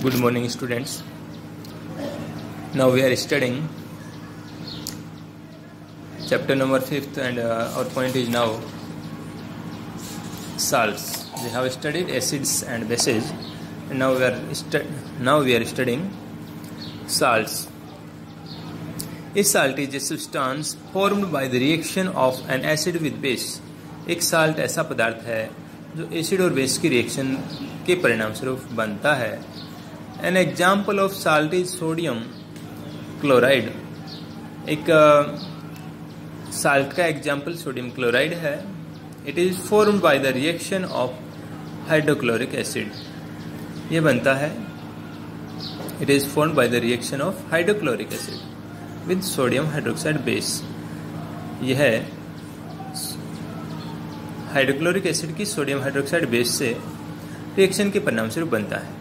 Good morning, students. Now we are studying chapter number 5th, and our point is now salts. We have studied acids and bases, and now we are studying salts. A salt is a substance formed by the reaction of an acid with base. एक salt ऐसा पदार्थ है जो acid और base की reaction के परिणाम स्वरूप बनता है. An example of salt is sodium chloride. एक साल्ट का एग्जाम्पल सोडियम क्लोराइड है. It is formed by the reaction of hydrochloric acid. ये बनता है, it is formed by the reaction of hydrochloric acid with sodium hydroxide base. यह है hydrochloric acid की sodium hydroxide base से reaction के परिणाम स्वरूप बनता है.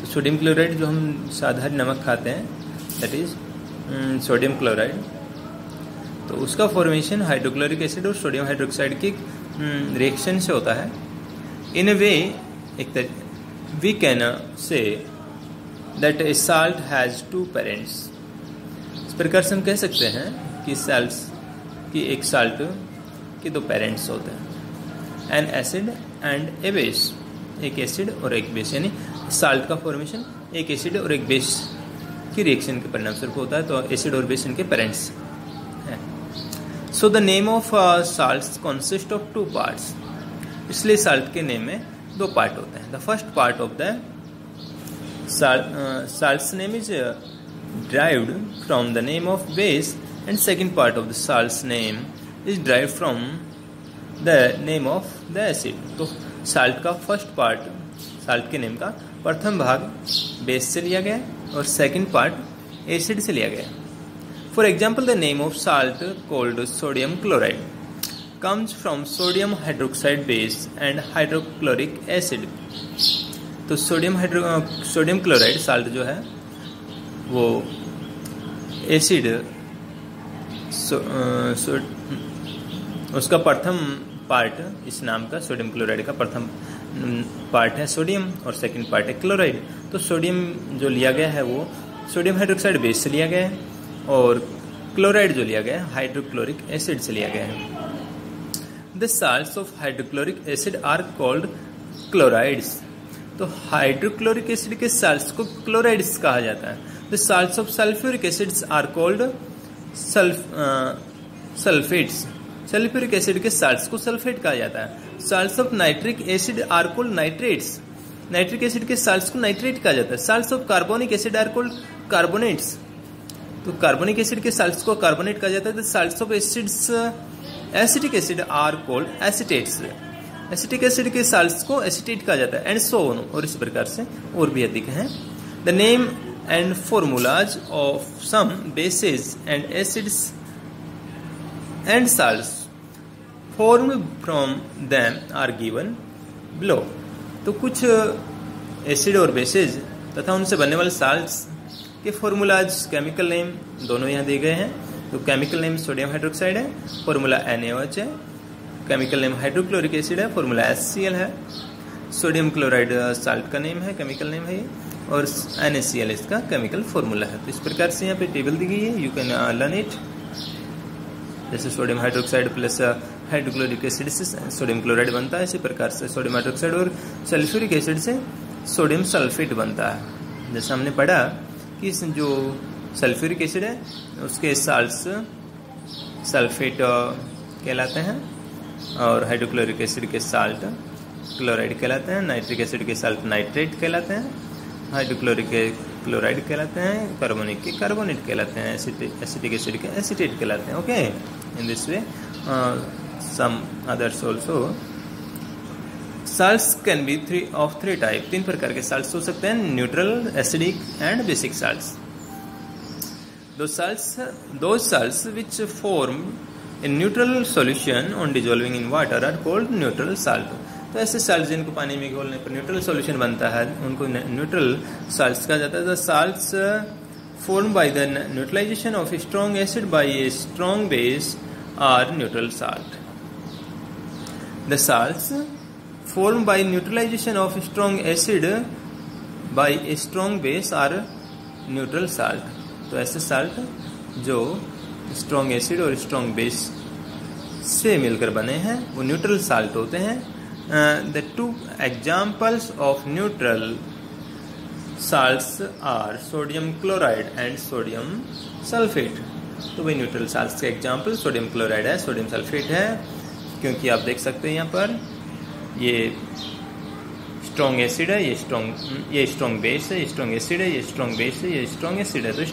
तो सोडियम क्लोराइड जो हम साधारण नमक खाते हैं, दैट इज सोडियम क्लोराइड, तो उसका फॉर्मेशन हाइड्रोक्लोरिक एसिड और सोडियम हाइड्रोक्साइड की रिएक्शन से होता है. In a way we can say that a salt has two parents. इस प्रकार से हम कह सकते हैं कि साल्ट्स की एक साल्ट के दो पेरेंट्स होते हैं, N acid and A base. एक एसिड और एक बेस, यानी साल्ट का फॉर्मेशन एक एसिड और एक बेस की रिएक्शन के परिणाम स्वरूप होता है. तो एसिड और बेस इनके पेरेंट्स हैं. So the name of salts consist of two parts. इसलिए साल्ट के नेम में दो पार्ट होते हैं. The first part of the salt's name is derived from the name of base, and second part of the salt's name is derived from the name of the acid. तो salt का first part, salt के name का प्रथम भाग base से लिया गया और सेकंड पार्ट एसिड से लिया गया. For example the name of salt called sodium chloride comes from sodium hydroxide base and hydrochloric acid. तो सोडियम क्लोराइड साल्ट जो है वो एसिड उसका प्रथम पार्ट, इस नाम का सोडियम क्लोराइड का प्रथम पार्ट है सोडियम और सेकंड पार्ट है क्लोराइड. तो सोडियम जो लिया गया है वो सोडियम हाइड्रोक्साइड बेस से लिया गया है और क्लोराइड जो लिया गया है हाइड्रोक्लोरिक एसिड से लिया गया है. The salts of hydrochloric acid are called chlorides. तो हाइड्रोक्लोरिक एसिड के साल्ट्स को क्लोराइड्स कहा जाता है. The salts of sulphuric acids are called sulphates. Sulphuric acid के साल्ट्स को सल्फेट कहा जाता है. Salts of nitric acid are called nitrates. Nitric acid के साल्ट्स को नाइट्रेट कहा जाता है. Salts of carbonic acid are called carbonates. तो कार्बोनिक एसिड के साल्ट्स को कार्बोनेट कहा जाता है. The salts of acetic acid are called acetates. Acetic acid के साल्ट्स को एसिटेट कहा जाता है. एंड सो ऑन, और इस प्रकार से और भी अधिक हैं. The name and formulas of some bases and acids and salts formed from them are given below. तो कुछ एसिड और बेसेस तथा उनसे बनने वाले साल्ट्स के फॉर्मूलाज, केमिकल नेम दोनों यहाँ दिए गए हैं. तो केमिकल नेम सोडियम हाइड्रोक्साइड है, फॉर्मूला NaOH है. केमिकल नेम हाइड्रोक्लोरिक एसिड है, फॉर्मूला HCl है. सोडियम क्लोराइड साल्ट का नेम है, केमिकल नेम है ये, और NaCl इसका केमिकल फॉर्मूला है. तो इस प्रकार से यहाँ पे टेबल दी गई है, यू कैन लर्न इट. जैसे sodium hydroxide plus hydrochloric acid से सोडियम क्लोराइड बनता है, इसी प्रकार से सोडियम हाइड्रोक्साइड और सल्फ्यूरिक एसिड से सोडियम सल्फेट बनता है. जैसे हमने पढ़ा कि जो सल्फ्यूरिक एसिड है उसके साल्ट्स सल्फेट कहलाते हैं और हाइड्रोक्लोरिक एसिड के साल्ट क्लोराइड कहलाते हैं. नाइट्रिक एसिड के साल्ट नाइट्रेट कहलाते हैं. हाइड्रोक्लोरिक के क्लोराइड कहलाते हैं. कार्बोनिक के कार्बोनेट कहलाते हैं. एसिटिक एसिड के एसिटेट कहलाते हैं. Okay, in this way some others also. Salts can be three type. तीन प्रकार के साल्ट्स हो सकते हैं: neutral, acidic and basic salts. Those salts which form a neutral solution on dissolving in water are called neutral salt. तो ऐसे salt जिनको पानी में घोलने पर न्यूट्रल सॉल्यूशन बनता है उनको न्यूट्रल साल्ट्स कहा जाता है. The salts formed by the neutralization of a strong acid by a strong base are neutral salt. The salts formed by neutralization of strong acid by a strong base are neutral salt. तो ऐसे salt जो strong acid और strong base से मिलकर बने हैं वो neutral salt होते हैं। The two examples of neutral salts are sodium chloride and sodium sulphate. तो वही न्यूट्रल साल्ट्स के एग्जाम्पल सोडियम क्लोराइड है, सोडियम सल्फेट है, क्योंकि आप देख सकते हैं यहाँ पर ये स्ट्रॉन्ग एसिड है, ये स्ट्रॉन्ग बेस है, ये स्ट्रॉन्ग एसिड है, ये स्ट्रॉन्ग बेस है, ये स्ट्रॉन्ग एसिड है। तो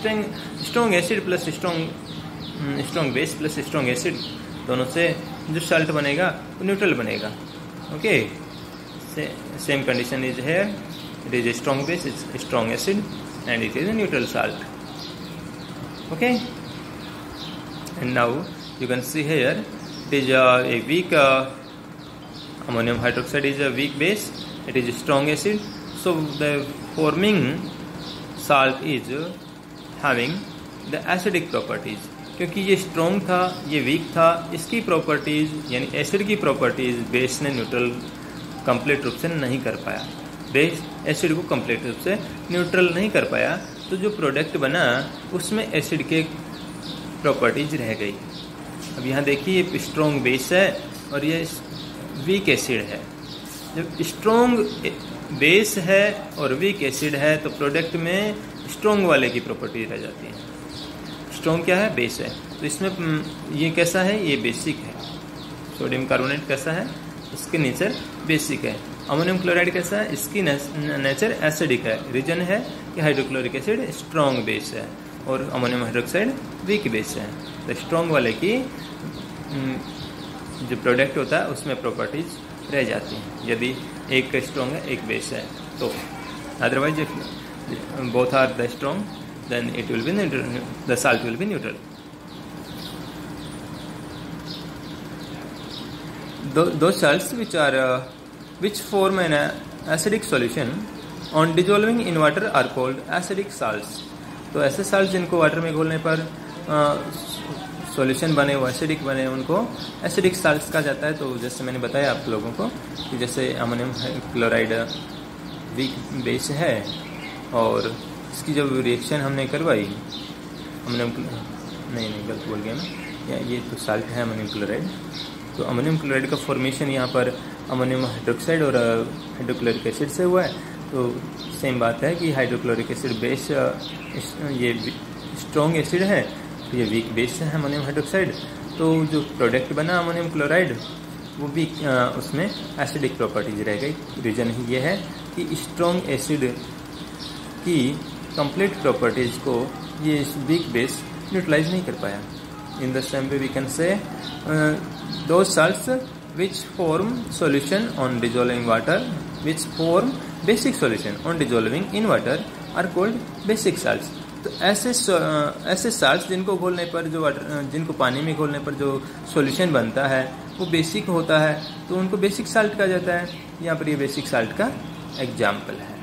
strong acid plus strong base plus strong acid दोनों से जो साल्ट बनेगा वो न्यूट्रल बनेगा। Okay, same condition is here, it is a strong base, it's strong acid and it is a neutral salt. Okay, and now you can see here it is a weak ammonium hydroxide is a weak base, it is a strong acid, so the forming salt is having the acidic properties। क्योंकि ये strong था, ये week था, इसकी properties यानी acid की properties base ने neutral complete रूप से नहीं कर पाया, बेस एसिड को कंप्लीट रूप से न्यूट्रल नहीं कर पाया, तो जो प्रोडक्ट बना उसमें एसिड के प्रॉपर्टीज रह गई। अब यहाँ देखिए ये स्ट्रॉन्ग बेस है और ये वीक एसिड है। जब स्ट्रॉन्ग बेस है और वीक एसिड है तो प्रोडक्ट में स्ट्रॉन्ग वाले की प्रॉपर्टी रह जाती है। स्ट्रॉन्ग क्या है? बेस है। तो इसमें ये कैसा है? ये बेसिक है। सोडियम कार्बोनेट कैसा है? इसके नेचर बेसिक है। अमोनियम क्लोराइड कैसा है? इसकी नेचर एसिडिक है। रीजन है कि हाइड्रोक्लोरिक एसिड स्ट्रॉन्ग बेस है और अमोनियम हाइड्रोक्साइड वीक बेस है। तो स्ट्रॉन्ग वाले की जो प्रोडक्ट होता है उसमें प्रॉपर्टीज रह जाती हैं यदि एक स्ट्रॉन्ग है एक बेस है तो। Otherwise if both are the strong then it will be the salt will be neutral. Those salts which form an acidic solution on dissolving in water are called acidic salts। तो ऐसे salt जिनको water में घोलने पर solution बने वो acidic बने उनको acidic salts कहा जाता है। तो जैसे मैंने बताया आप लोगों को कि जैसे अमोनियम क्लोराइड वीक बेस है और इसकी जब रिएक्शन हमने करवाई अमोनियम नहीं गलत बोल गया मैं, ये तो साल्ट है अमोनियम क्लोराइड। तो अमोनियम क्लोराइड का फॉर्मेशन यहाँ पर अमोनियम हाइड्रोक्साइड और हाइड्रोक्लोरिक एसिड से हुआ है। तो सेम बात है कि हाइड्रोक्लोरिक एसिड बेस ये स्ट्रॉन्ग एसिड है, तो ये वीक बेस है अमोनियम हाइड्रोक्साइड। तो जो प्रोडक्ट बना अमोनियम क्लोराइड वो भी उसमें एसिडिक प्रॉपर्टीज रह गई। रीजन ये है कि स्ट्रॉन्ग एसिड की कंप्लीट प्रॉपर्टीज को ये वीक बेस न्यूट्रलाइज नहीं कर पाया। In the same way we can say those salts which form solution on dissolving water, which form basic solution on dissolving in water are called basic salts। तो ऐसे salts जिनको घोलने पर जो water जिनको पानी में घोलने पर जो सॉल्यूशन बनता है वो बेसिक होता है तो उनको बेसिक साल्ट कहा जाता है। यहाँ पर ये बेसिक साल्ट का एग्जाम्पल है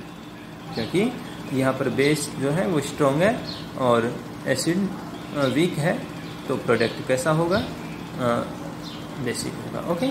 क्योंकि यहाँ पर बेस जो है वो स्ट्रॉन्ग है और एसिड वीक है तो प्रोडक्ट कैसा होगा? बेसिक होगा। ओके।